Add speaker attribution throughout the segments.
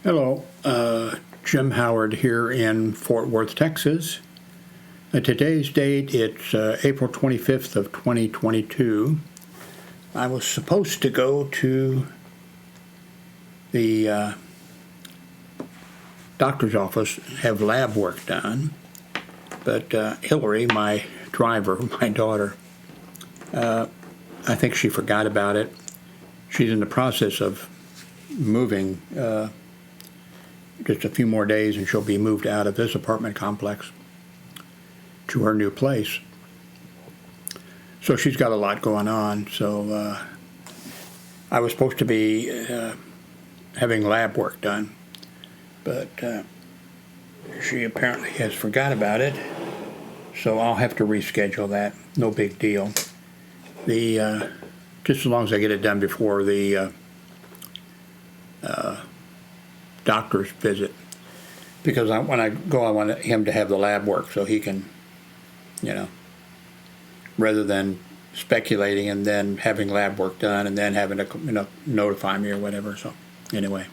Speaker 1: Hello, Jim Howard here in Fort Worth, Texas. Today's date, it's April 25th of 2022. I was supposed to go to the doctor's office, have lab work done, but Hillary, my driver, my daughter, I think she forgot about it. She's in the process of moving just a few more days and she'll be moved out of this apartment complex to her new place. So she's got a lot going on. So I was supposed to be having lab work done, but she apparently has forgot about it. So I'll have to reschedule that. No big deal. Just as long as I get it done before the doctor's visit, because when I go, I want him to have the lab work so he can, rather than speculating and then having lab work done and then having to notify me or whatever. So anyway,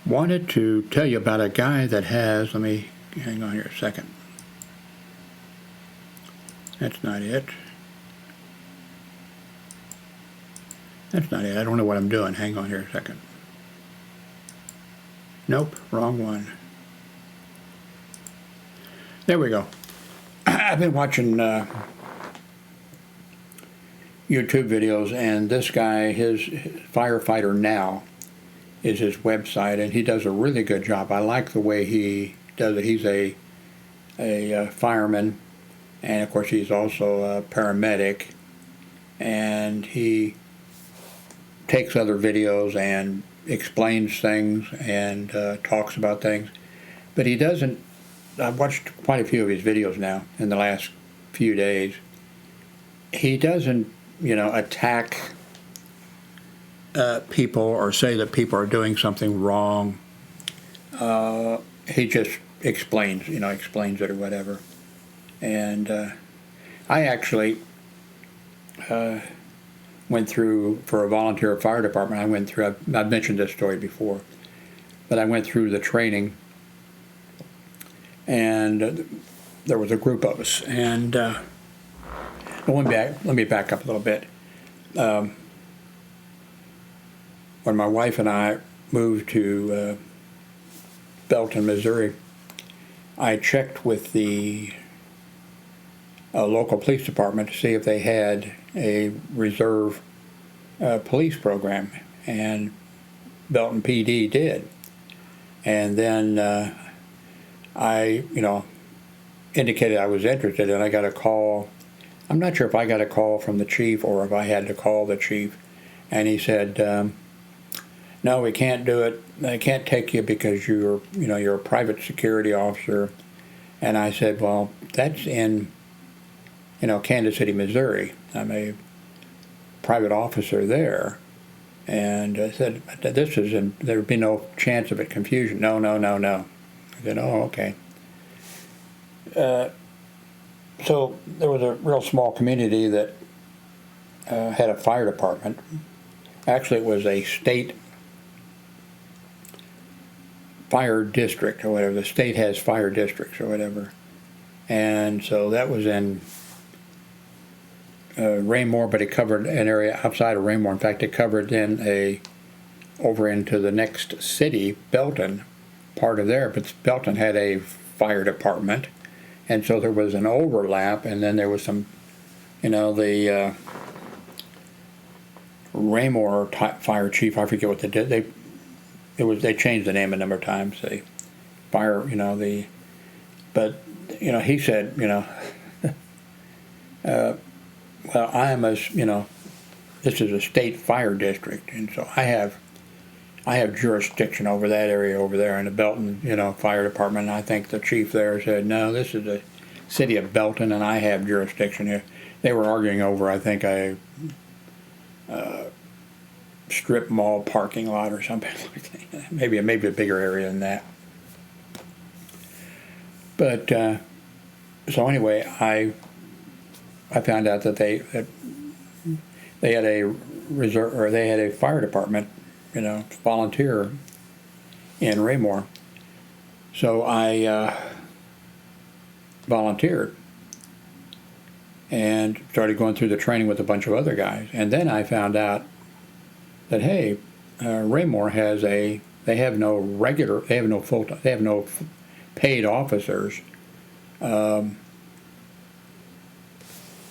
Speaker 1: wanted to tell you about a guy that has, let me hang on here a second. That's not it. That's not it. I don't know what I'm doing. Hang on here a second. Nope, wrong one. There we go. I've been watching YouTube videos, and this guy, his FirefighterNOW is his website, and he does a really good job. I like the way he does it. He's a fireman, and of course he's also a paramedic, and he takes other videos and explains things and talks about things, but he doesn't. I've watched quite a few of his videos now in the last few days. He doesn't, attack people or say that people are doing something wrong. He just explains it or whatever. And I actually went through, for a volunteer fire department, I've mentioned this story before, but I went through the training, and there was a group of us, and let me back up a little bit. When my wife and I moved to Belton, Missouri, I checked with the local police department to see if they had a reserve police program, and Belton PD did. And then I, indicated I was interested, and I got a call. I'm not sure if I got a call from the chief or if I had to call the chief, and he said, "No, we can't do it. I can't take you because you're a private security officer." And I said, "Well, that's in Kansas City, Missouri. I'm a private officer there." And I said, there would be no chance of it confusion. No. I said, "Oh, okay." So there was a real small community that had a fire department. Actually, it was a state fire district or whatever. The state has fire districts or whatever. And so that was in Raymore, but it covered an area outside of Raymore. In fact, it covered over into the next city, Belton, part of there. But Belton had a fire department, and so there was an overlap. And then there was some, the Raymore fire chief. I forget what they did. They changed the name a number of times. They fire, but he said, well, I am this is a state fire district, and so I have jurisdiction over that area over there in the Belton, fire department. And I think the chief there said, "No, this is the city of Belton, and I have jurisdiction here." They were arguing over, I think, a strip mall parking lot or something like that. Maybe a bigger area than that. But so anyway, I found out that they they had a reserve, or they had a fire department, volunteer in Raymore. So I volunteered and started going through the training with a bunch of other guys. And then I found out that, hey, Raymore they have no paid officers. Let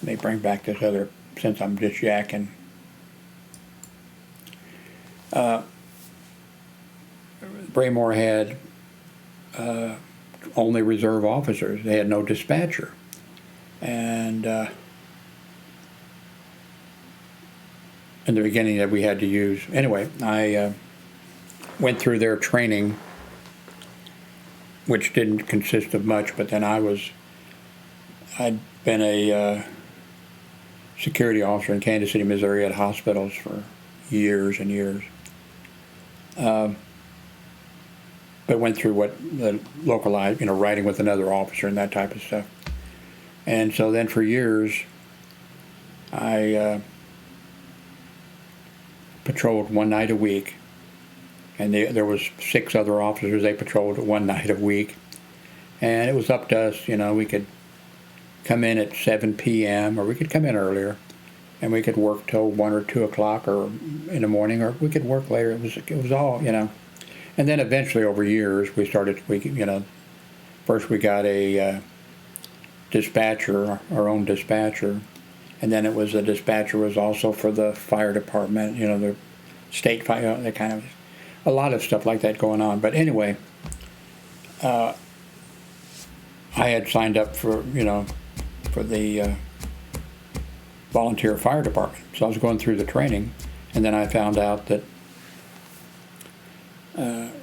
Speaker 1: me bring back this other, since I'm just yakking. Raymore had only reserve officers. They had no dispatcher. And in the beginning that we had to use. Anyway, I went through their training, which didn't consist of much, but then I'd been a security officer in Kansas City, Missouri at hospitals for years and years. But went through what the localized, riding with another officer and that type of stuff. And so then for years, I patrolled one night a week. And there was 6 other officers. They patrolled one night a week. And it was up to us, we could come in at 7 p.m. or we could come in earlier. And we could work till 1 or 2 o'clock or in the morning, or we could work later. It was all, And then eventually over years, first we got a dispatcher, our own dispatcher. And then it was the dispatcher was also for the fire department, the state fire, that kind of, a lot of stuff like that going on. But anyway, I had signed up for the volunteer fire department. So I was going through the training, and then I found out that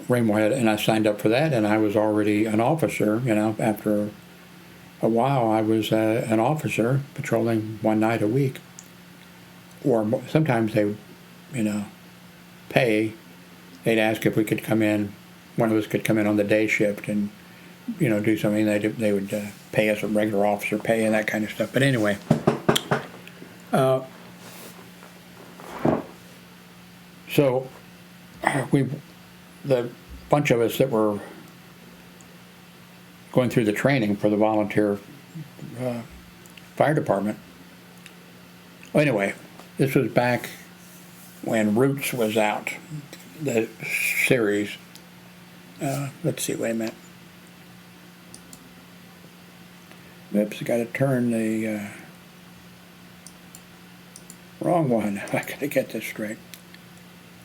Speaker 1: Raymore had, and I signed up for that, and I was already an officer. After a while, I was an officer patrolling one night a week. Or sometimes they, pay. They'd ask if we could come in. One of us could come in on the day shift and, do something. They would pay us a regular officer pay and that kind of stuff. But anyway, so the bunch of us that were going through the training for the volunteer fire department. Well, anyway, this was back when Roots was out, the series. Let's see, wait a minute. Oops, I got to turn the wrong one. I got to get this straight.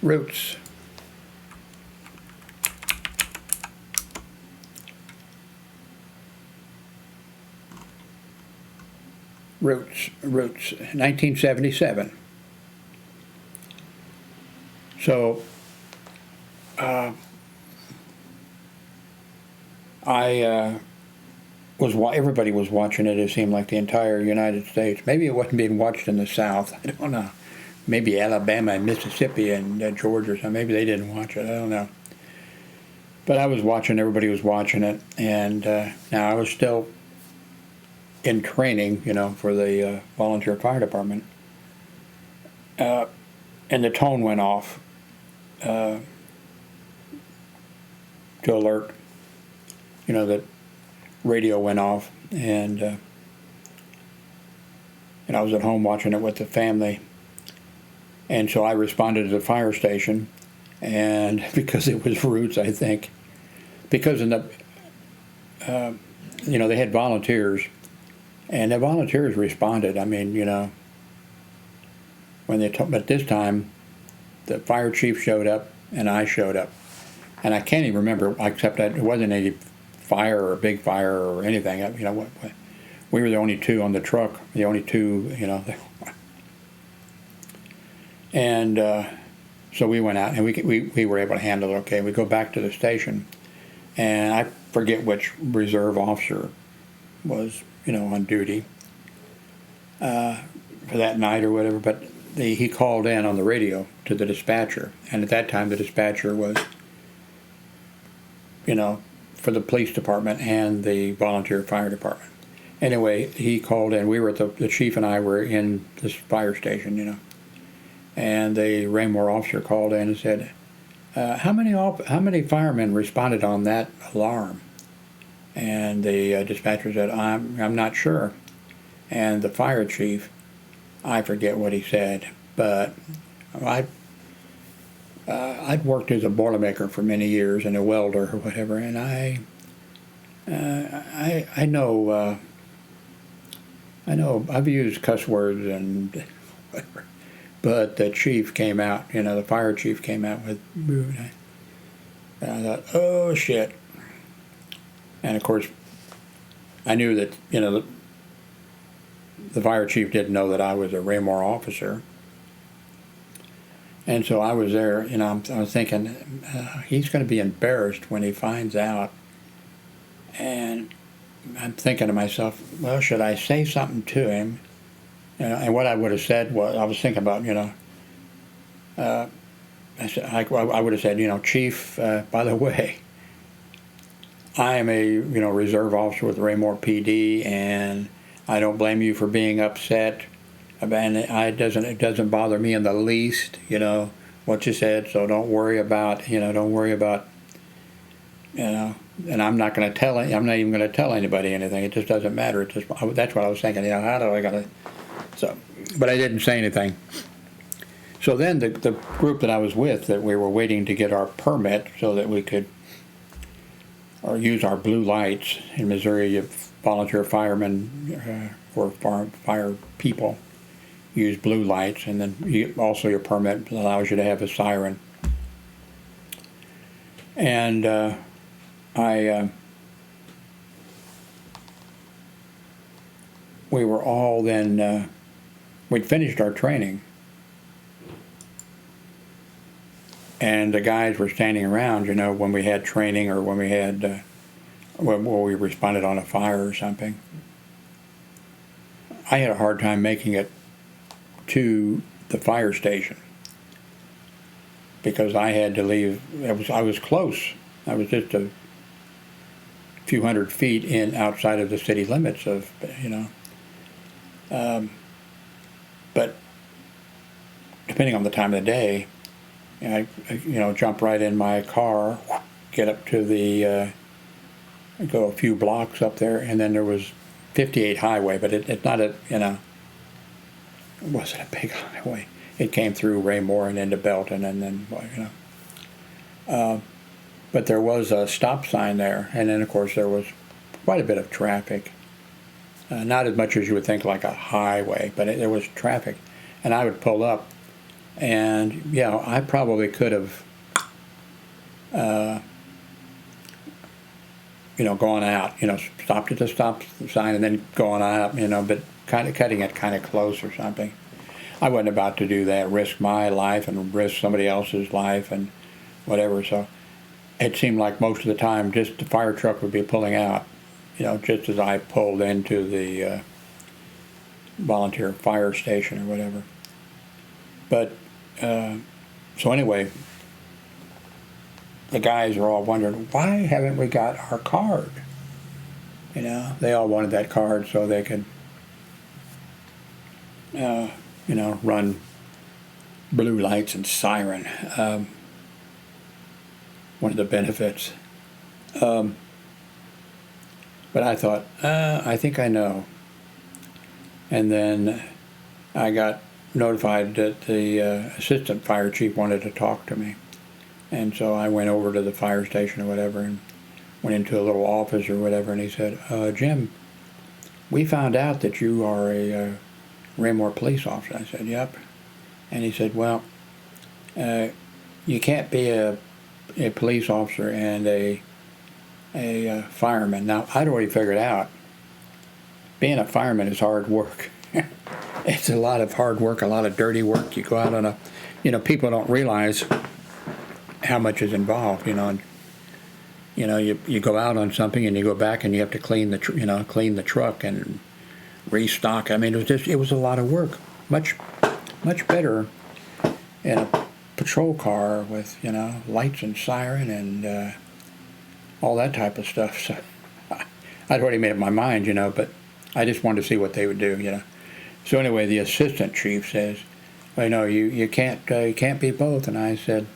Speaker 1: Roots. Roots, 1977. So, everybody was watching it. It seemed like the entire United States. Maybe it wasn't being watched in the South. I don't know. Maybe Alabama and Mississippi and Georgia or something. Maybe they didn't watch it. I don't know. But I was watching. Everybody was watching it, and now I was still in training, for the volunteer fire department. And the tone went off to alert, that radio went off, and I was at home watching it with the family. And so I responded to the fire station, and because it was Roots, I think, because in the, they had volunteers. And the volunteers responded. I mean, but this time, the fire chief showed up, and I showed up. And I can't even remember, except that it wasn't any fire or big fire or anything. We were the only 2 on the truck, the only 2, And so we went out, and we were able to handle it okay. We go back to the station, and I forget which reserve officer was on duty for that night or whatever, but he called in on the radio to the dispatcher, and at that time the dispatcher was, for the police department and the volunteer fire department. Anyway, he called in. We were the chief and I were in this fire station, and the Raymore officer called in and said, how many firemen responded on that alarm? And the dispatcher said, I'm not sure. And the fire chief, I forget what he said, but I'd worked as a boilermaker for many years and a welder or whatever, and I know I've used cuss words and whatever, but the chief came out, the fire chief came out with, and I thought, oh shit. And of course, I knew that, the fire chief didn't know that I was a Raymore officer. And so I was there, I was thinking, he's going to be embarrassed when he finds out. And I'm thinking to myself, well, should I say something to him? And what I would have said was, I was thinking about, I would have said, Chief, by the way, I am a, reserve officer with Raymore PD, and I don't blame you for being upset. And it doesn't bother me in the least, what you said. So don't worry about, and I'm not going to tell. I'm not even going to tell anybody anything. It just doesn't matter. That's what I was thinking. How do I got to? So, but I didn't say anything. So then the group that I was with, that we were waiting to get our permit so that we could, or use our blue lights in Missouri. You volunteer firemen or fire people use blue lights, and then also your permit allows you to have a siren. And we were all then, we'd finished our training, and the guys were standing around, when we had training or when we had, when we responded on a fire or something. I had a hard time making it to the fire station because I had to leave. I was close. I was just a few hundred feet outside of the city limits of, but depending on the time of the day, I jump right in my car, get up to the, go a few blocks up there, and then there was 58 highway, but it's not a, it wasn't a big highway. It came through Raymore and into Belton, and then, but there was a stop sign there, and then of course there was quite a bit of traffic. Not as much as you would think like a highway, but there was traffic. And I would pull up, and I probably could have gone out, stopped at the stop sign and then gone out, but kind of cutting it kind of close or something. I wasn't about to do that, risk my life and risk somebody else's life and whatever. So it seemed like most of the time just the fire truck would be pulling out, just as I pulled into the volunteer fire station or whatever. But so anyway, the guys are all wondering, why haven't we got our card? They all wanted that card so they could, run blue lights and siren. One of the benefits. But I thought, I think I know. And then I got notified that the assistant fire chief wanted to talk to me. And so I went over to the fire station or whatever and went into a little office or whatever, and he said, Jim, we found out that you are a Raymore police officer. I said, yep. And he said, well, you can't be a police officer and a fireman. Now, I'd already figured out being a fireman is hard work. It's a lot of hard work, a lot of dirty work. You go out on people don't realize how much is involved, and, you go out on something and you go back and you have to clean the truck and restock. I mean, it was a lot of work. Much better in a patrol car with, lights and siren and all that type of stuff. So I'd already made up my mind, but I just wanted to see what they would do, So anyway, the assistant chief says, well, no, you can't be both. And I said,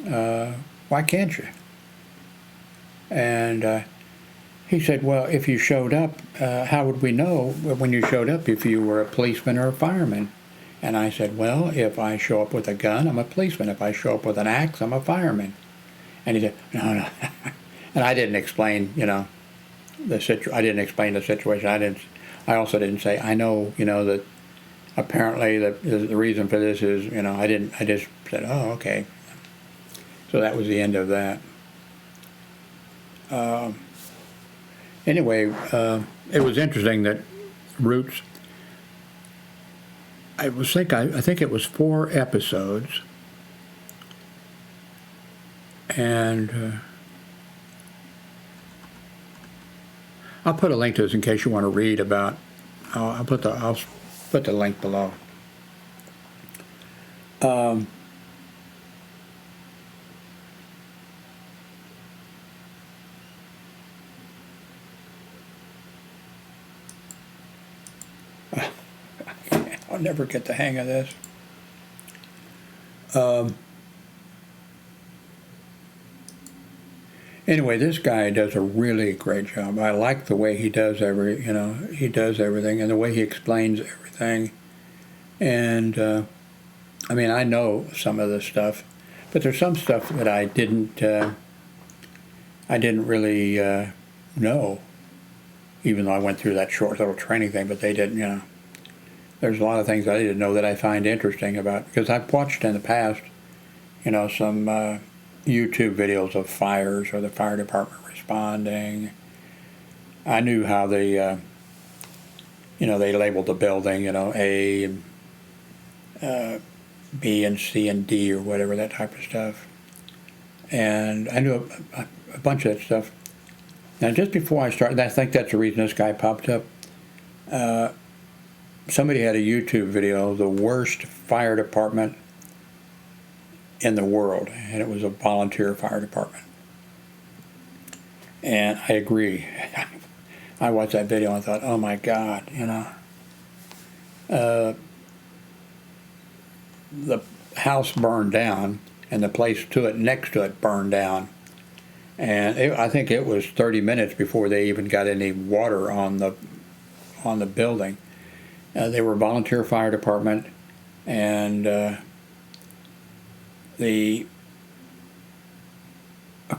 Speaker 1: why can't you? And he said, well, if you showed up, how would we know when you showed up if you were a policeman or a fireman? And I said, well, if I show up with a gun, I'm a policeman. If I show up with an axe, I'm a fireman. And he said, no. And I didn't explain, I didn't explain the situation. I also didn't say, I know, that apparently the reason for this is, I just said, oh, okay. So that was the end of that. Anyway, it was interesting that Roots, I think it was 4 episodes, and I'll put a link to this in case you want to read about. I'll put the link below. I'll never get the hang of this. Anyway, this guy does a really great job. I like the way he does he does everything, and the way he explains everything. And I know some of the stuff, but there's some stuff that I didn't really know, even though I went through that short little training thing. But they didn't, There's a lot of things I didn't know that I find interesting about, because I've watched in the past, some YouTube videos of fires or the fire department responding. I knew how they, they labeled the building, A, B, and C, and D, or whatever, that type of stuff. And I knew a bunch of that stuff. Now, just before I started, I think that's the reason this guy popped up. Somebody had a YouTube video, the worst fire department in the world, and it was a volunteer fire department. And I agree. I watched that video and thought, oh my God, the house burned down, and the place next to it burned down. And I think it was 30 minutes before they even got any water on the building. They were a volunteer fire department, and a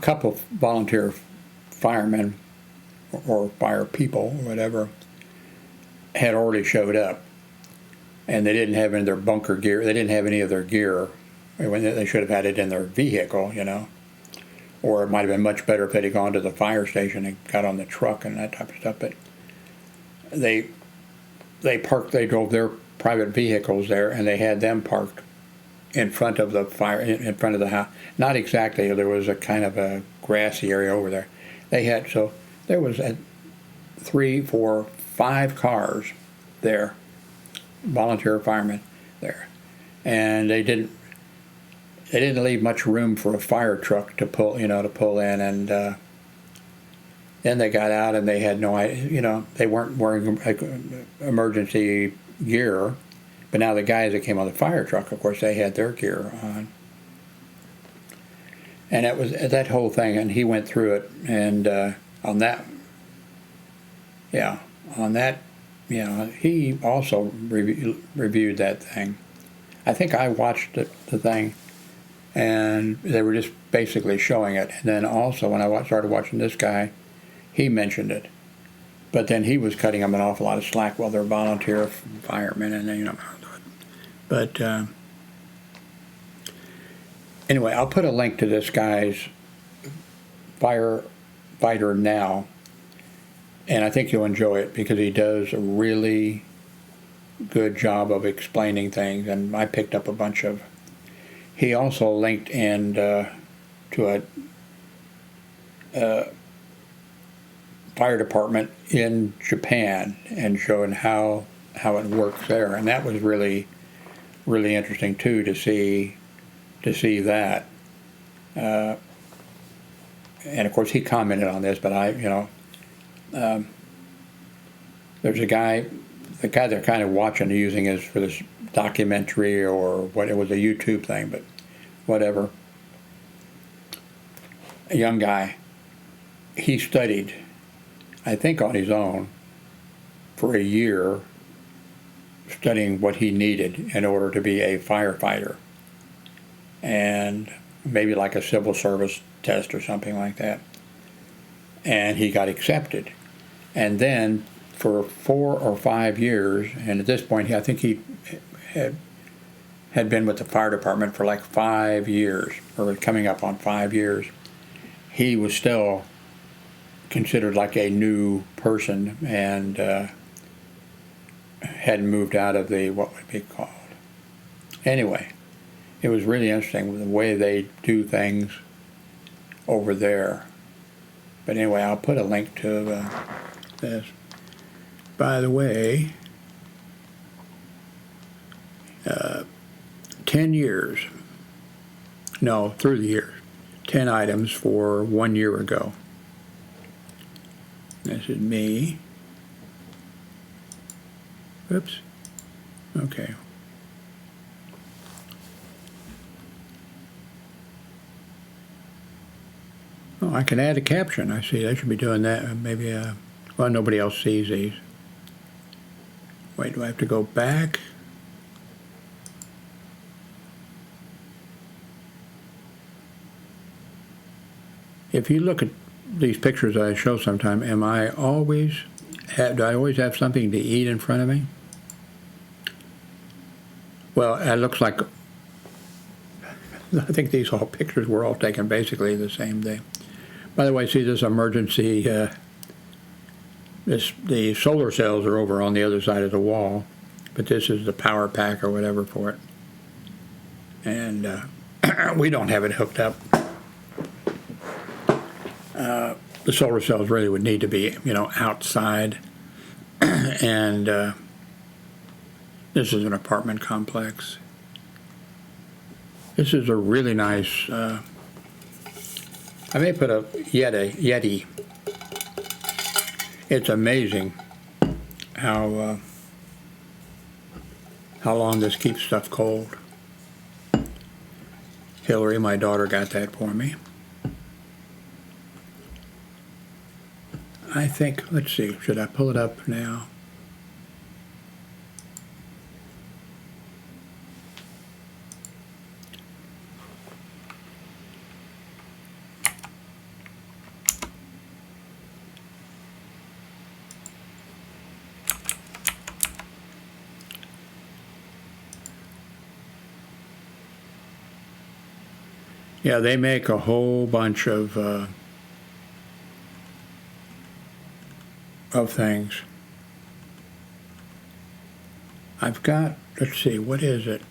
Speaker 1: couple of volunteer firemen or fire people, or whatever, had already showed up, and they didn't have any of their bunker gear. They didn't have any of their gear. They should have had it in their vehicle, or it might have been much better if they'd have gone to the fire station and got on the truck and that type of stuff. But they drove their private vehicles there, and they had them parked in front of the in front of the house. Not exactly, there was a kind of a grassy area over there. There was 3, 4, 5 cars there, volunteer firemen there. And they didn't leave much room for a fire truck to pull in, and then they got out and they had no idea, they weren't wearing emergency gear. But now the guys that came on the fire truck, of course, they had their gear on. And it was that whole thing, and he went through it, and he also reviewed that thing. I think I watched the thing, and they were just basically showing it. And then also, when I started watching this guy, he mentioned it. But then he was cutting them an awful lot of slack. Well, they're volunteer firemen, and But anyway, I'll put a link to this guy's FirefighterNOW, and I think you'll enjoy it because he does a really good job of explaining things, and I picked up a bunch of. He also linked in to a fire department in Japan and showing how it works there, and that was really interesting too, to see that. And of course he commented on this, but there's a guy the guy they're kind of watching using is for this documentary or what, it was a YouTube thing, but whatever. A young guy, he studied, I think on his own, for a year, studying what he needed in order to be a firefighter, and maybe like a civil service test or something like that. And he got accepted. And then for 4 or 5 years, and at this point I think he had been with the fire department for like 5 years, or coming up on 5 years, he was still considered like a new person, and hadn't moved out of the, what would be called. Anyway, it was really interesting the way they do things over there. But anyway, I'll put a link to this. By the way, 10 years, no, through the years, 10 items for 1 year ago. This is me. Oops. Okay. Oh, I can add a caption. I see. I should be doing that. Maybe, well, nobody else sees these. Wait, do I have to go back? If you look at these pictures I show sometime, do I always have something to eat in front of me? Well, it looks like, I think these all pictures were all taken basically the same day. By the way, see this emergency, the solar cells are over on the other side of the wall, but this is the power pack or whatever for it. And we don't have it hooked up. The solar cells really would need to be, outside. And this is an apartment complex. This is a really nice, I may put a Yeti. It's amazing how long this keeps stuff cold. Hillary, my daughter, got that for me. I think, let's see, should I pull it up now? Yeah, they make a whole bunch of things. I've got, let's see, what is it?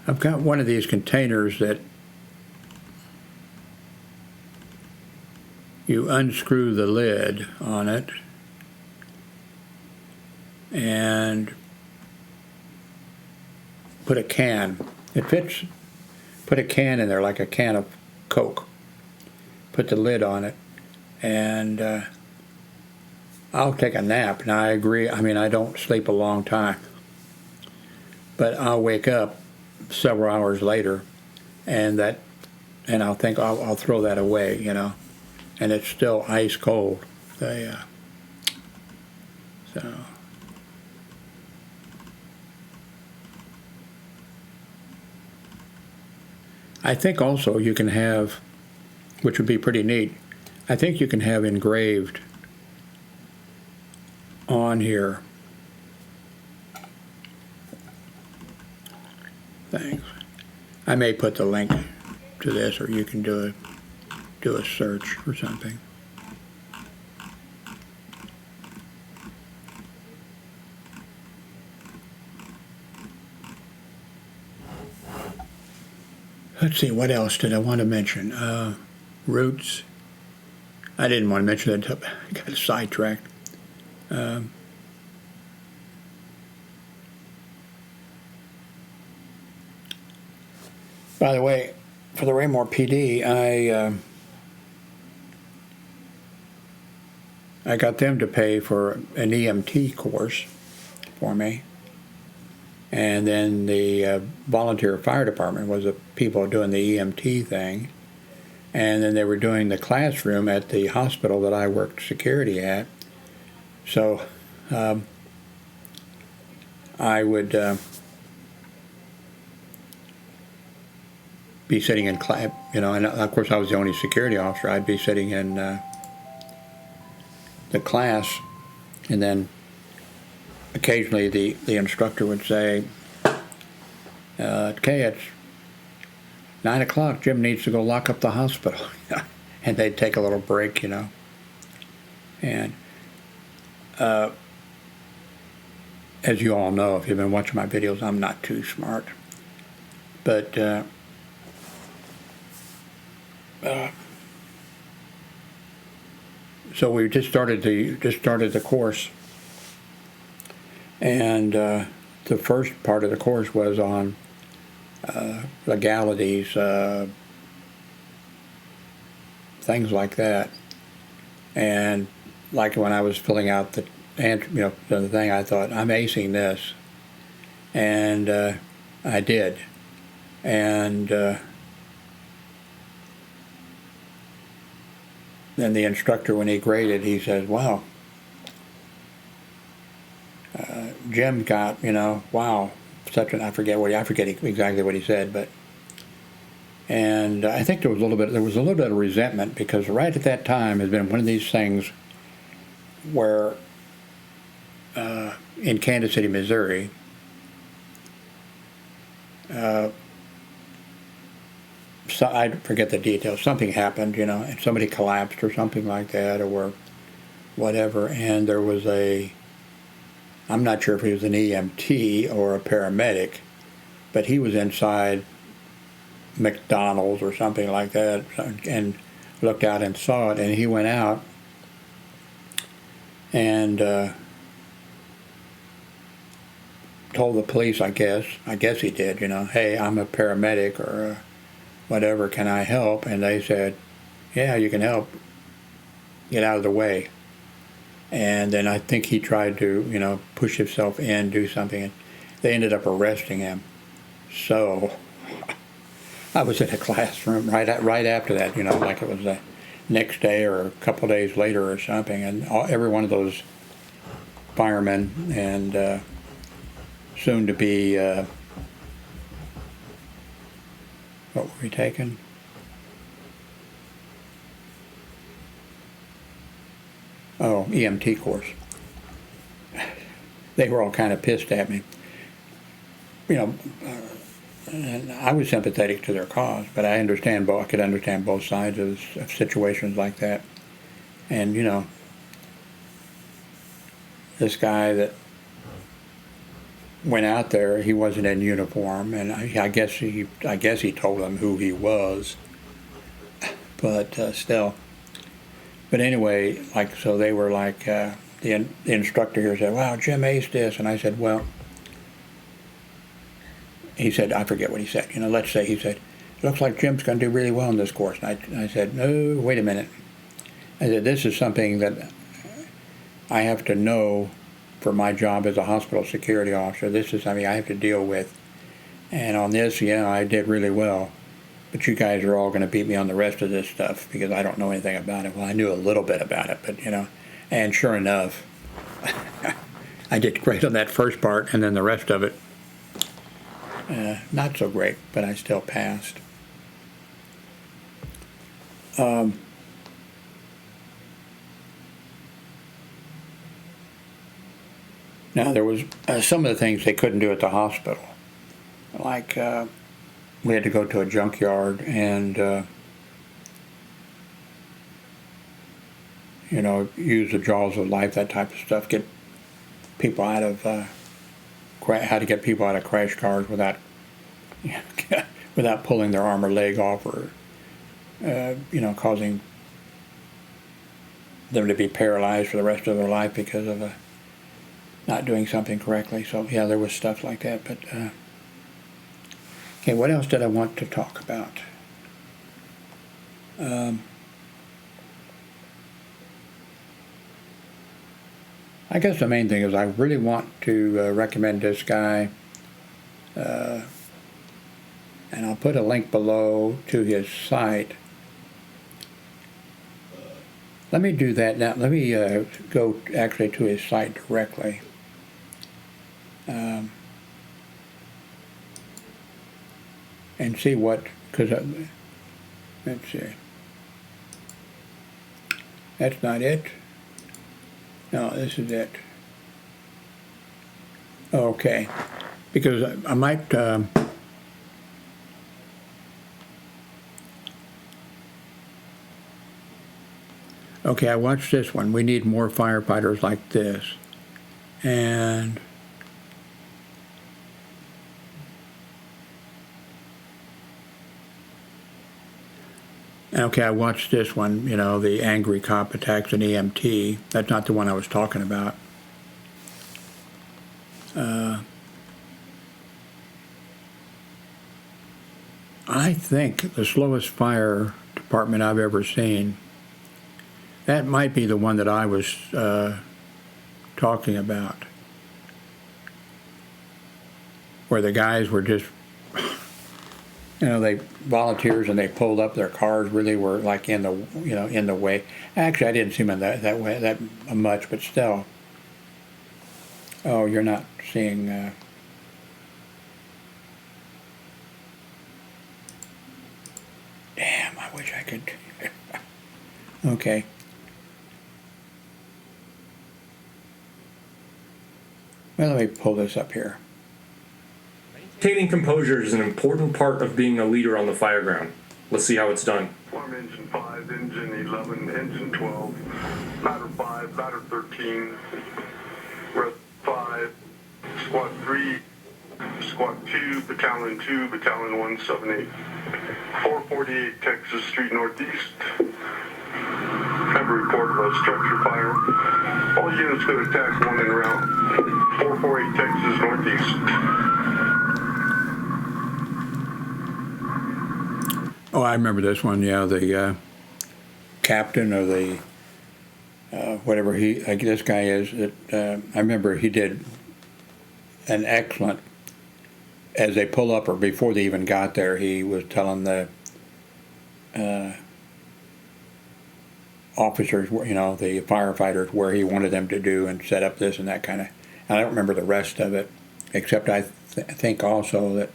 Speaker 1: I've got one of these containers that you unscrew the lid on it and put a can. It fits, put a can in there like a can of Coke. Put the lid on it, and I'll take a nap. Now I agree, I don't sleep a long time, but I'll wake up several hours later, and I'll think I'll throw that away, and it's still ice cold. So I think also you can have, which would be pretty neat, I think you can have engraved on here things. I may put the link to this, or you can do a search or something. Let's see, what else did I want to mention? Roots. I didn't want to mention that. I got sidetracked. By the way, for the Raymore PD, I got them to pay for an EMT course for me. And then the volunteer fire department was the people doing the EMT thing. And then they were doing the classroom at the hospital that I worked security at. So I would be sitting in class, and of course I was the only security officer. I'd be sitting in the class, and then occasionally the instructor would say, okay, it's 9 o'clock, Jim needs to go lock up the hospital. And they'd take a little break, And as you all know, if you've been watching my videos, I'm not too smart. But so we just started the course, and the first part of the course was on legalities, things like that. And like when I was filling out the thing, I thought, I'm acing this, and I did. And then the instructor, when he graded, he says, wow, Jim got, wow, I forget exactly what he said, but, and I think there was a little bit of resentment, because right at that time has been one of these things where in Kansas City, Missouri, so I forget the details. Something happened, and somebody collapsed or something like that, or whatever. And there was I'm not sure if he was an EMT or a paramedic, but he was inside McDonald's or something like that, and looked out and saw it. And he went out and told the police, I guess he did, hey, I'm a paramedic or whatever, can I help? And they said, yeah, you can help, get out of the way. And then I think he tried to, push himself in, do something, and they ended up arresting him. So I was in a classroom right after that, like it was the next day or a couple of days later or something, and every one of those firemen and soon to be, what were we taking? Oh, EMT course. They were all kind of pissed at me. And I was sympathetic to their cause, but I could understand both sides of situations like that. And, this guy that went out there, he wasn't in uniform, and I guess he told them who he was, but still. But anyway, so they were like, the instructor here said, wow, Jim aced this, and I said, well, he said, I forget what he said, let's say he said, looks like Jim's going to do really well in this course. And I said, no, wait a minute. I said, this is something that I have to know for my job as a hospital security officer. This is something I have to deal with. And on this, I did really well. But you guys are all going to beat me on the rest of this stuff because I don't know anything about it. Well, I knew a little bit about it, but, and sure enough, I did great on that first part, and then the rest of it, not so great, but I still passed. Now, there was some of the things they couldn't do at the hospital. Like, we had to go to a junkyard and, use the jaws of life, that type of stuff, get people out of, how to get people out of crash cars without pulling their arm or leg off, or, causing them to be paralyzed for the rest of their life because of not doing something correctly. So, yeah, there was stuff like that, but, okay, what else did I want to talk about? I guess the main thing is I really want to recommend this guy, and I'll put a link below to his site. Let me do that now. Let me go actually to his site directly. And see what, because let's see. That's not it. No, this is it. Okay, because I might. Okay, I watched this one. We need more firefighters like this. And okay, I watched this one, you know, the angry cop attacks an EMT. That's not the one I was talking about. I think the slowest fire department I've ever seen, that might be the one that I was talking about, where the guys were just, you know, they volunteers and they pulled up. Their cars really were like in the, you know, in the way. Actually, I didn't see them in that way that much, but still. Oh, you're not seeing. Damn, I wish I could. Okay. Well, let me pull this up here.
Speaker 2: Maintaining composure is an important part of being a leader on the fire ground. Let's see how it's done.
Speaker 3: Farm engine 5, engine 11, engine 12, ladder 5, ladder 13, rest 5, squad 3, squad 2, battalion 2, battalion 178, 448 Texas Street Northeast. Have a report of a structure fire. All units to attack 1 en route. 448 Texas Northeast.
Speaker 1: Oh, I remember this one. Yeah, the captain of the whatever this guy is. I remember he did an excellent. As they pull up, or before they even got there, he was telling the officers, you know, the firefighters, where he wanted them to do and set up this and that kind of. I don't remember the rest of it, except I think also that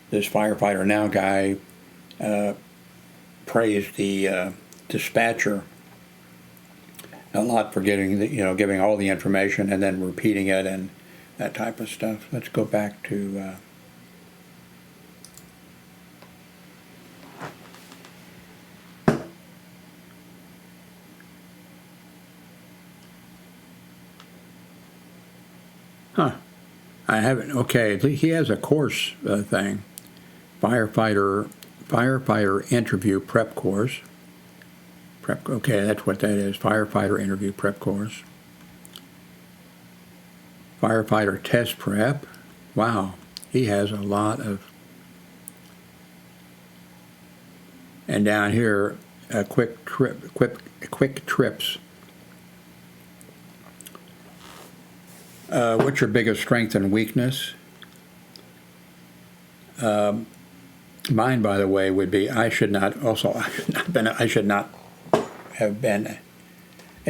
Speaker 1: this FirefighterNOW guy praised the dispatcher a lot for getting giving all the information and then repeating it and that type of stuff. Let's go back to I haven't. Okay, he has a course thing. Firefighter interview prep course. Okay, that's what that is. Firefighter interview prep course. Firefighter test prep. Wow, he has a lot of. And down here, quick trips. What's your biggest strength and weakness? Mine, by the way, would be I should not have been a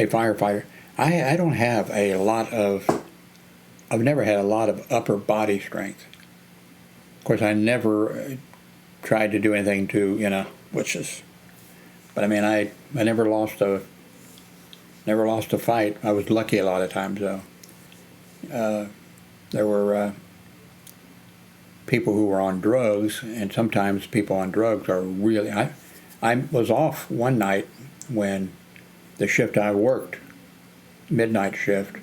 Speaker 1: firefighter. I don't have a lot of. I've never had a lot of upper body strength. Of course, I never tried to do anything to which is. But I mean, I never lost a fight. I was lucky a lot of times though. There were people who were on drugs, and sometimes people on drugs are really. I was off one night when the shift I worked, midnight shift.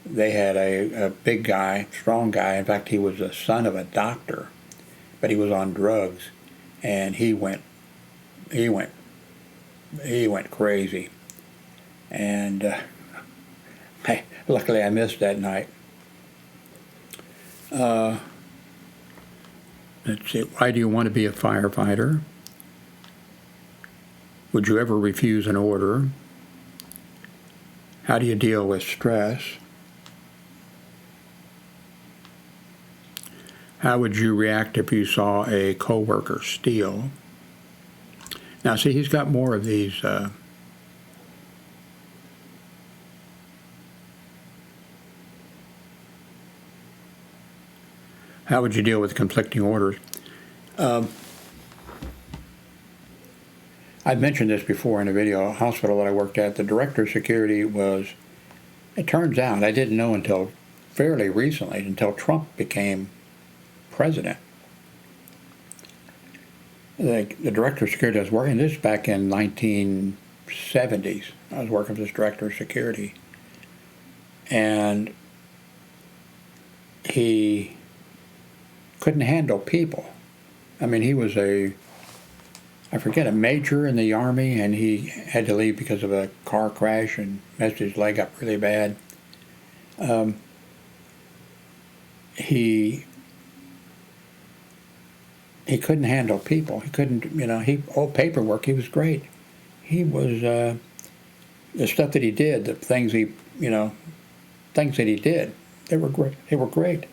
Speaker 1: They had a big guy, strong guy. In fact, he was the son of a doctor, but he was on drugs, and he went crazy, and. Luckily, I missed that night. Let's see. Why do you want to be a firefighter? Would you ever refuse an order? How do you deal with stress? How would you react if you saw a coworker steal? Now, see, he's got more of these. How would you deal with conflicting orders? I've mentioned this before in a video. A hospital that I worked at, the director of security was, it turns out, I didn't know until fairly recently, until Trump became president. The director of security I was working, this back in 1970s, I was working for this director of security, and he couldn't handle people. I mean, he was a major in the Army, and he had to leave because of a car crash and messed his leg up really bad. He couldn't handle people. He couldn't, paperwork, he was great. He was, the stuff that he did, the things he, things that he did, they were great. They were great.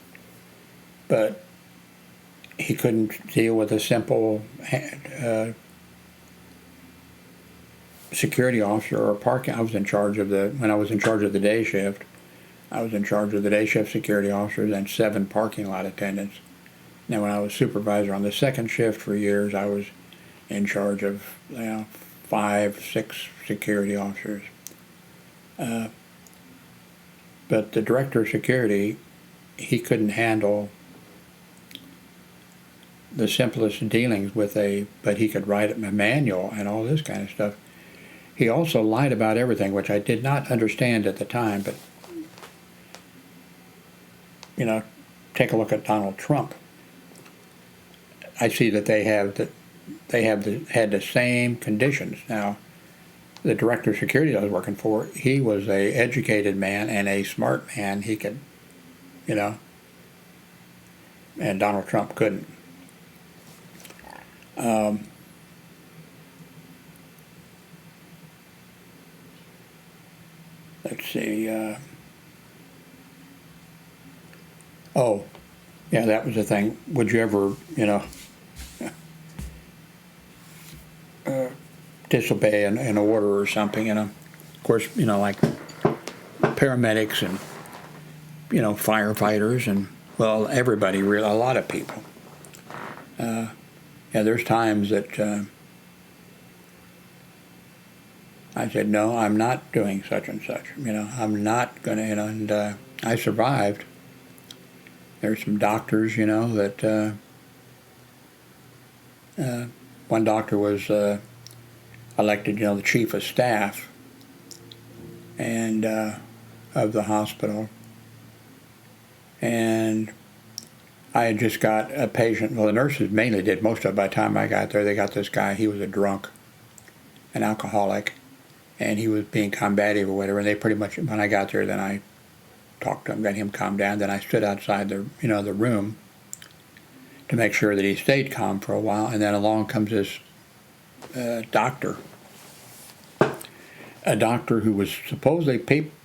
Speaker 1: But he couldn't deal with a simple security officer or parking. I was in charge of when I was in charge of the day shift, I was in charge of the day shift security officers and 7 parking lot attendants. Now, when I was supervisor on the second shift for years, I was in charge of 5, 6 security officers. But the director of security, he couldn't handle the simplest dealings with but he could write a manual and all this kind of stuff. He also lied about everything, which I did not understand at the time, but, take a look at Donald Trump. I see that they had the same conditions. Now, the director of security I was working for, he was a educated man and a smart man. He could, and Donald Trump couldn't. Let's see. Oh, yeah, that was the thing. Would you ever, disobey an order or something? Of course, like paramedics and, firefighters and, well, everybody, really, a lot of people. There's times that I said, no, I'm not doing such and such. I'm not going to, and I survived. There's some doctors, that one doctor was elected, the chief of staff and of the hospital. And I had just got a patient, well, the nurses mainly did most of it. By the time I got there, they got this guy, he was a drunk, an alcoholic, and he was being combative or whatever, and they pretty much, when I got there, then I talked to him, got him calmed down, then I stood outside the room to make sure that he stayed calm for a while, and then along comes this doctor, a doctor who was supposedly,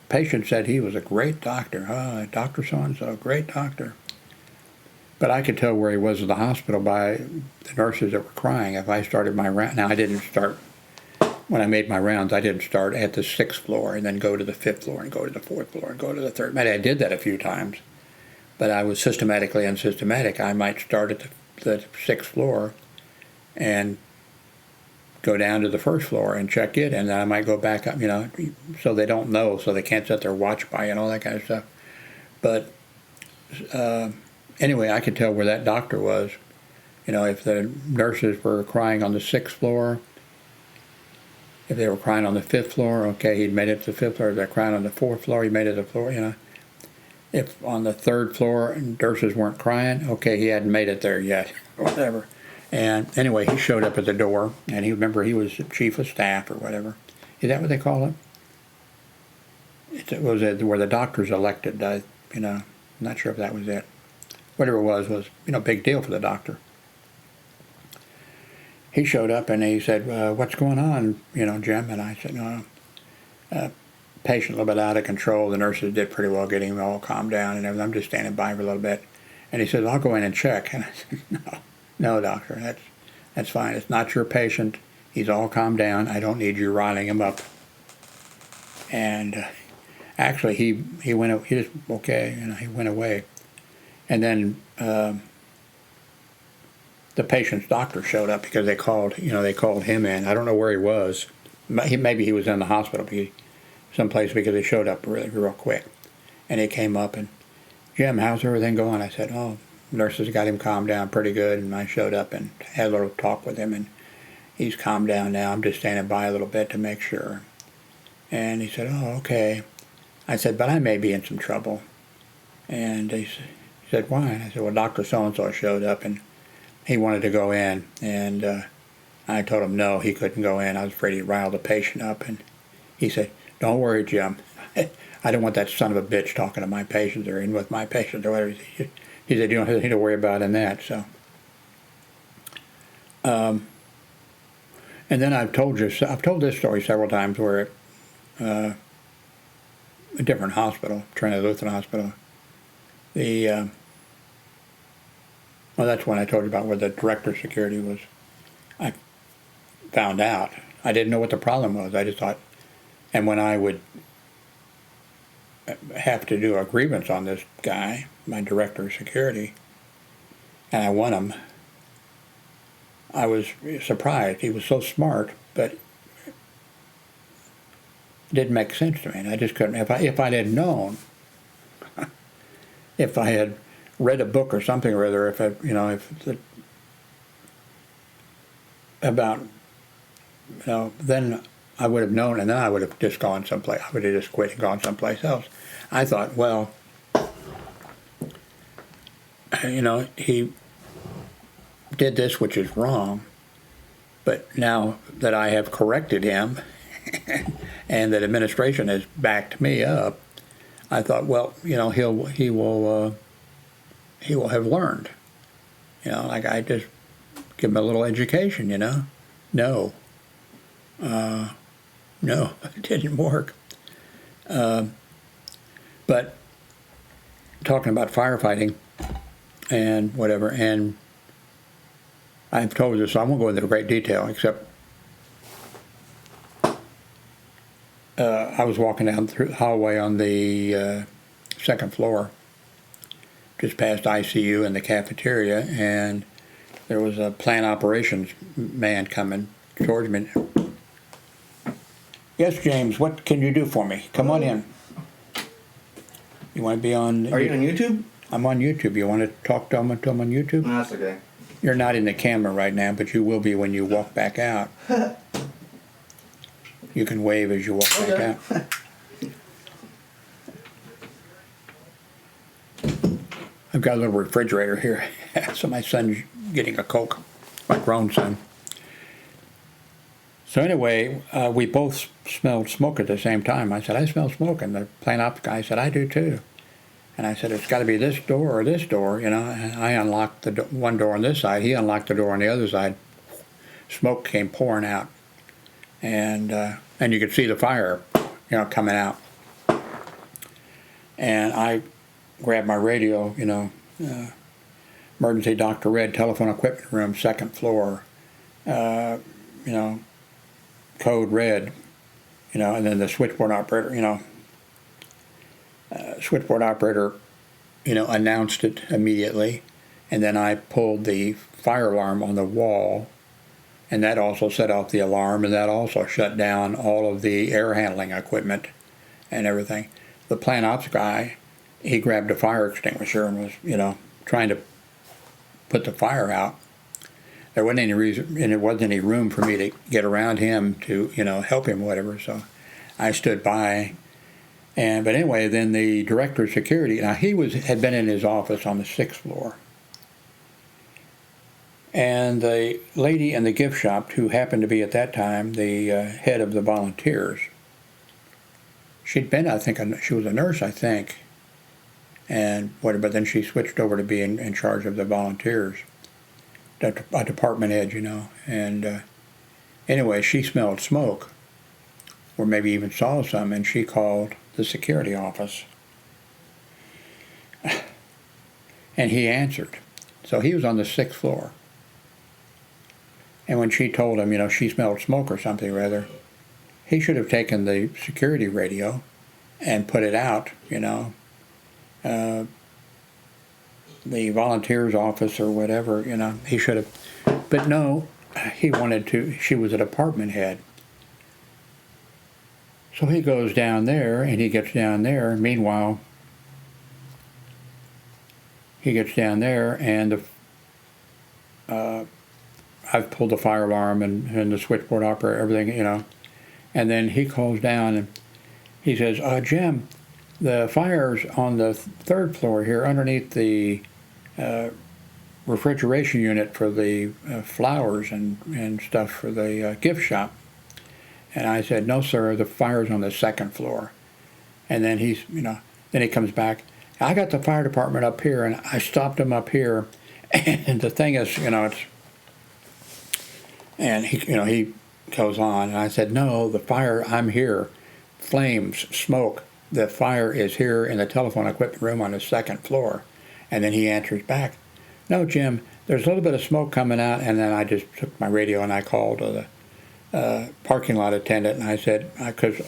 Speaker 1: patient said he was a great doctor, Dr. So-and-so, great doctor. But I could tell where he was at the hospital by the nurses that were crying. If I started my round, now I didn't start, when I made my rounds, I didn't start at the 6th floor and then go to the 5th floor and go to the 4th floor and go to the 3rd. Maybe I did that a few times, but I was systematically unsystematic. I might start at the 6th floor and go down to the 1st floor and check it, and then I might go back up, so they don't know, so they can't set their watch by and all that kind of stuff. But anyway, I could tell where that doctor was. If the nurses were crying on the 6th floor, if they were crying on the 5th floor, okay, he'd made it to the 5th floor. If they're crying on the 4th floor, he made it to the floor, If on the 3rd floor nurses weren't crying, okay, he hadn't made it there yet, whatever. And anyway, he showed up at the door, and he was chief of staff or whatever. Is that what they call it? It was where the doctor's elected. I'm not sure if that was it. Whatever it was big deal for the doctor. He showed up and he said, "What's going on, Jim?" And I said, "No, patient a little bit out of control. The nurses did pretty well getting him all calmed down and everything. I'm just standing by for a little bit. And he says, I'll go in and check. And I said, no, doctor, that's fine. It's not your patient. He's all calmed down. I don't need you riling him up. And actually, he just, okay, he went away. And then the patient's doctor showed up because they called him in. I don't know where he was. Maybe he was in the hospital someplace because he showed up really real quick. And he came up and, Jim, how's everything going? I said, oh, nurses got him calmed down pretty good. And I showed up and had a little talk with him, and he's calmed down now. I'm just standing by a little bit to make sure. And he said, oh, okay. I said, but I may be in some trouble. And he said, why? And I said, well, Dr. So-and-so showed up, and he wanted to go in. And I told him no, he couldn't go in. I was afraid he'd rile the patient up. And he said, don't worry, Jim. I don't want that son of a bitch talking to my patients or in with my patients or whatever. He said, you don't have anything to worry about in that. So, and then I've told this story several times where a different hospital, Trinity Lutheran Hospital, well, that's when I told you about where the director of security was. I found out. I didn't know what the problem was. I just thought, and when I would have to do a grievance on this guy, my director of security, and I won him, I was surprised. He was so smart, but it didn't make sense to me. And I just couldn't. If I had known, if I had read a book or something or other, then I would have known, and then I would have just gone someplace. I would have just quit and gone someplace else. I thought, well, he did this, which is wrong, but now that I have corrected him and that administration has backed me up, I thought, well, he will have learned. Like I just give him a little education, No. No, it didn't work. But talking about firefighting and whatever, and I've told you, so I won't go into great detail, except I was walking down through the hallway on the second floor, just past ICU and the cafeteria, and there was a plant operations man coming towards me. Yes, James, what can you do for me? Come on in. You want to be on...
Speaker 4: Are you on YouTube?
Speaker 1: I'm on YouTube. You want to talk to him on YouTube?
Speaker 4: No, that's okay.
Speaker 1: You're not in the camera right now, but you will be when you walk back out. You can wave as you walk back out. I've got a little refrigerator here. So my son's getting a Coke, my grown son. So anyway, we both smelled smoke at the same time. I said, I smell smoke. And the plant ops guy said, I do too. And I said, it's got to be this door or this door. And I unlocked the one door on this side. He unlocked the door on the other side. Smoke came pouring out. And you could see the fire, coming out. And I grabbed my radio, emergency Dr. Red, telephone equipment room, second floor, code red, and then the switchboard operator, announced it immediately. And then I pulled the fire alarm on the wall, and that also set off the alarm, and that also shut down all of the air handling equipment and everything. The plant ops guy, he grabbed a fire extinguisher and was, trying to put the fire out. There wasn't any reason, and there wasn't any room for me to get around him to, help him, whatever. So I stood by, but anyway, then the director of security. Now he had been in his office on the 6th floor, and the lady in the gift shop, who happened to be at that time the head of the volunteers. She'd been, I think, she was a nurse, I think, and whatever. But then she switched over to being in charge of the volunteers. A department head, and anyway, she smelled smoke, or maybe even saw some, and she called the security office. And he answered. So he was on the 6th floor. And when she told him, she smelled smoke or something or other, he should have taken the security radio and put it out, the volunteer's office or whatever, he should have. But no, he wanted to, she was a department head. So he goes down there, and he gets down there. Meanwhile, he gets down there, and I've pulled the fire alarm and the switchboard operator, everything, And then he calls down, and he says, Jim, the fire's on the 3rd floor here underneath the refrigeration unit for the flowers and stuff for the gift shop. And I said, no, sir, the fire's on the 2nd floor. And then then he comes back. I got the fire department up here, and I stopped him up here. And the thing is, and he goes on, and I said, no, the fire, I'm here. Flames, smoke. The fire is here in the telephone equipment room on the 2nd floor. And then he answers back, no, Jim, there's a little bit of smoke coming out. And then I just took my radio and I called the parking lot attendant, and I said, because,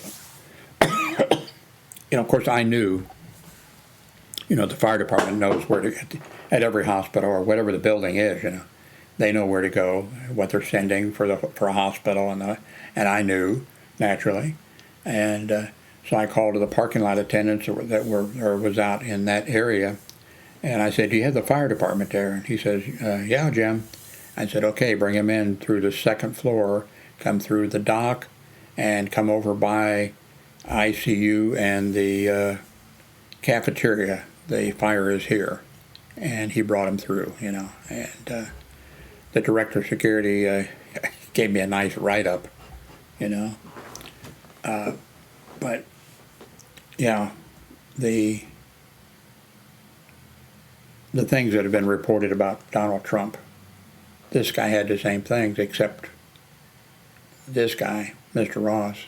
Speaker 1: of course I knew, the fire department knows where to get at every hospital or whatever the building is, they know where to go, what they're sending for a hospital, and I knew, naturally, and so I called to the parking lot attendants that was out in that area, and I said, do you have the fire department there? And he says, yeah, Jim. I said, okay, bring him in through the 2nd floor, come through the dock, and come over by ICU and the cafeteria. The fire is here. And he brought him through, and the director of security gave me a nice write-up, but, yeah, the things that have been reported about Donald Trump, this guy had the same things, except this guy, Mr. Ross,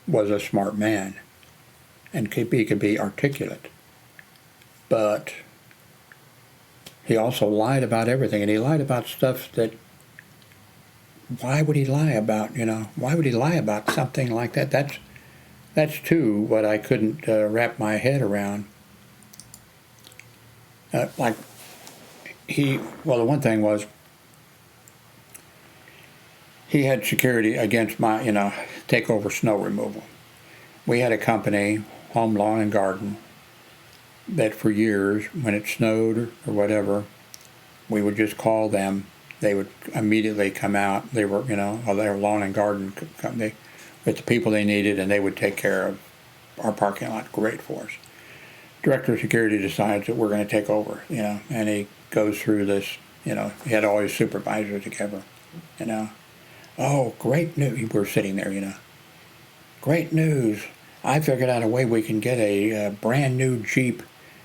Speaker 1: was a smart man, and he could be articulate, but he also lied about everything, and he lied about stuff that, why would he lie about, why would he lie about something like that? That's too what I couldn't wrap my head around. The one thing was, he had security against my, take over snow removal. We had a company, Home Lawn and Garden, that for years, when it snowed or whatever, we would just call them. They would immediately come out. They were, they were lawn and garden company with the people they needed, and they would take care of our parking lot. Great for us. Director of security decides that we're going to take over, and he goes through this, he had all his supervisors together, Oh, great news. We're sitting there, Great news. I figured out a way we can get a brand new Jeep,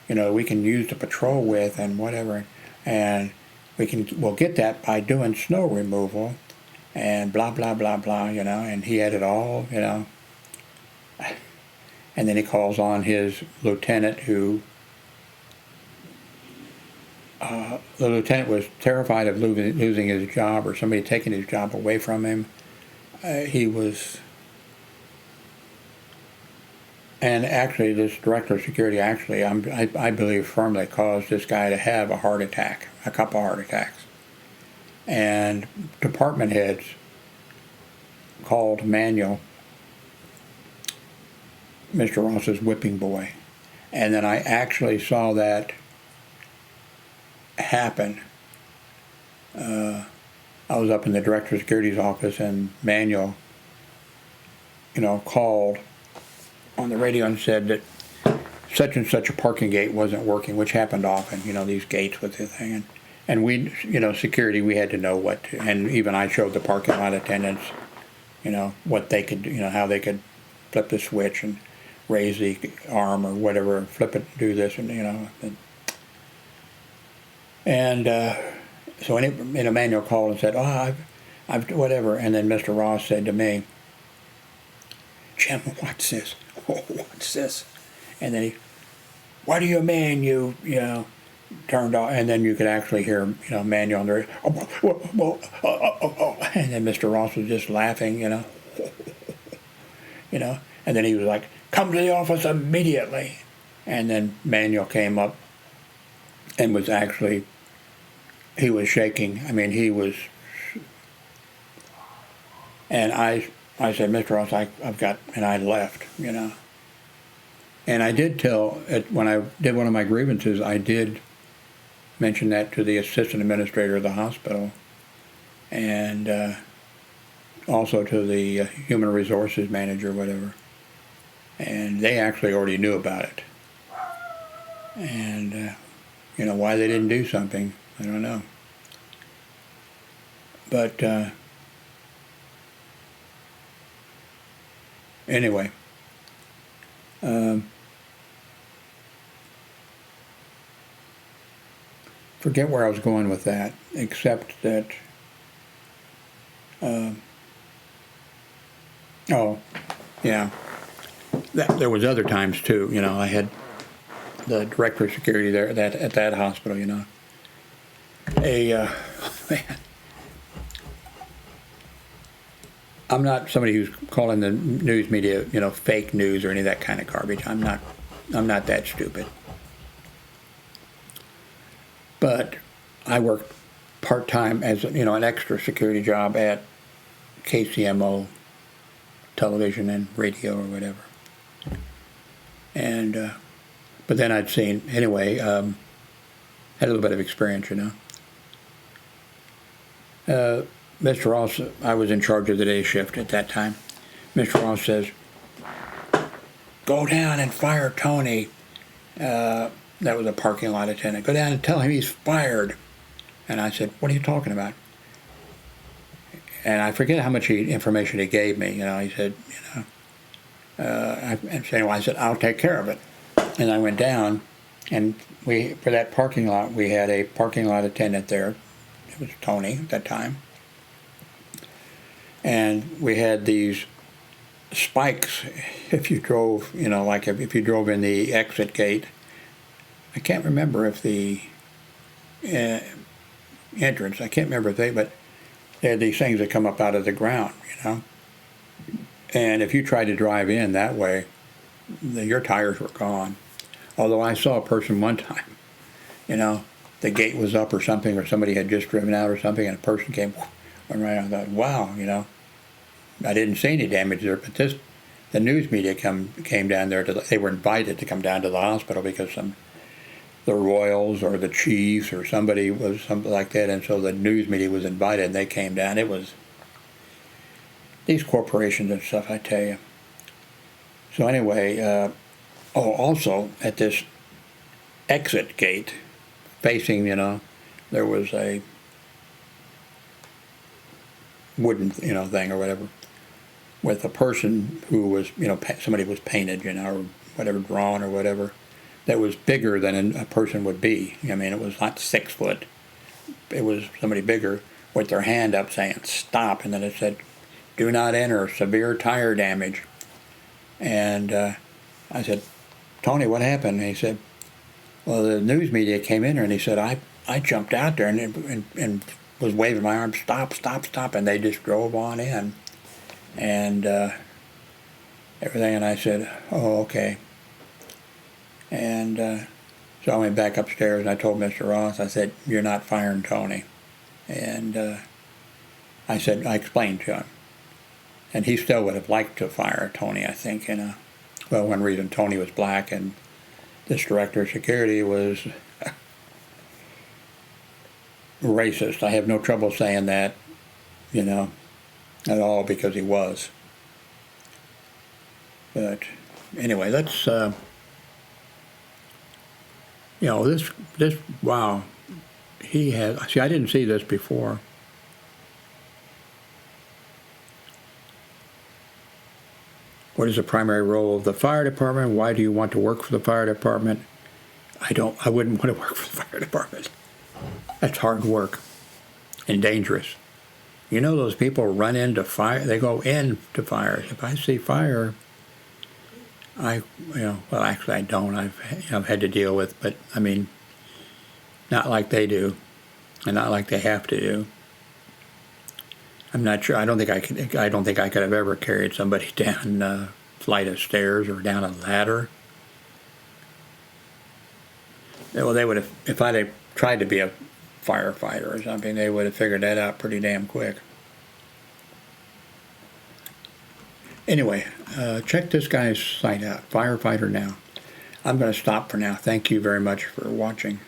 Speaker 1: we can use to patrol with and whatever. And we'll get that by doing snow removal and blah, blah, blah, blah, and he had it all, And then he calls on his lieutenant who, the lieutenant was terrified of losing his job or somebody taking his job away from him. And actually, this director of security I believe firmly caused this guy to have a heart attack, a couple heart attacks. And department heads called Manuel Mr. Ross's whipping boy. And then I actually saw that happen. I was up in the director of security's office, and Manuel, called on the radio and said that such and such a parking gate wasn't working, which happened often, these gates with the thing. And we, security, we had to know what to, and even I showed the parking lot attendants, what they could, how they could flip the switch and raise the arm or whatever, flip it, do this, and, so Emmanuel called and said, I've whatever. And then Mr. Ross said to me, Jim, what's this? Oh, what's this? And then he, what do you mean you know, turned off? And then you could actually hear, you know, Manuel on the radio, and then Mr. Ross was just laughing, you know, you know, and then he was like, come to the office immediately. And then Manuel came up and was actually, he was shaking. I mean, he was, and I said, Mr. Ross, I've got, and I left, you know. And I did tell, when I did one of my grievances, I did mention that to the assistant administrator of the hospital, and also to the human resources manager, whatever. And they actually already knew about it. And, you know, why they didn't do something, I don't know. But, anyway, forget where I was going with that, except that, oh, yeah, there was other times too, you know, I had the director of security there at that hospital, you know, man, I'm not somebody who's calling the news media, you know, fake news or any of that kind of garbage. I'm not that stupid. But I worked part-time as, you know, an extra security job at KCMO television and radio or whatever. And, but then I'd seen, anyway, had a little bit of experience, you know. Mr. Ross, I was in charge of the day shift at that time. Mr. Ross says, go down and fire Tony. That was a parking lot attendant. Go down and tell him he's fired. And I said, what are you talking about? And I forget how much information he gave me. You know, he said, you know, I said, I'll take care of it. And I went down, and for that parking lot, we had a parking lot attendant there. It was Tony at that time. And we had these spikes if you drove, you know, like if you drove in the exit gate. I can't remember if the entrance, I can't remember if but they had these things that come up out of the ground, you know. And if you tried to drive in that way, your tires were gone. Although I saw a person one time, you know, the gate was up or something, or somebody had just driven out or something, and a person came, went right on. I thought, wow, you know, I didn't see any damage there, but the news media came down there. They were invited to come down to the hospital because the Royals or the Chiefs or somebody was something like that, and so the news media was invited, and they came down. It was these corporations and stuff, I tell you. So anyway, also at this exit gate, facing, you know, there was a wooden, you know, thing or whatever, with a person who was, you know, somebody was painted, you know, or whatever, drawn or whatever, that was bigger than a person would be. I mean, it was not 6 foot. It was somebody bigger with their hand up saying, stop, and then it said, do not enter, severe tire damage. And I said, Tony, what happened? And he said, well, the news media came in there, and he said, I jumped out there and was waving my arms, stop, stop, stop, and they just drove on in. And everything, and I said, oh, okay. And so I went back upstairs, and I told Mr. Ross, I said, you're not firing Tony. And I explained to him. And he still would have liked to fire Tony, I think, you know. Well, one reason Tony was black and this director of security was racist. I have no trouble saying that, you know, at all, because he was. But anyway, let's, you know, this, wow, he has, see, I didn't see this before. What is the primary role of the fire department? Why do you want to work for the fire department? I wouldn't want to work for the fire department. That's hard work and dangerous. You know, those people run into fire, they go into fires. If I see fire, well, actually I don't. I've had to deal with, but I mean, not like they do, and not like they have to do. I'm not sure. I don't think I could have ever carried somebody down a flight of stairs or down a ladder. Well, they would have, if I'd have tried to be a firefighter or something, they would have figured that out pretty damn quick. Anyway, check this guy's site out, Firefighter Now. I'm going to stop for now. Thank you very much for watching.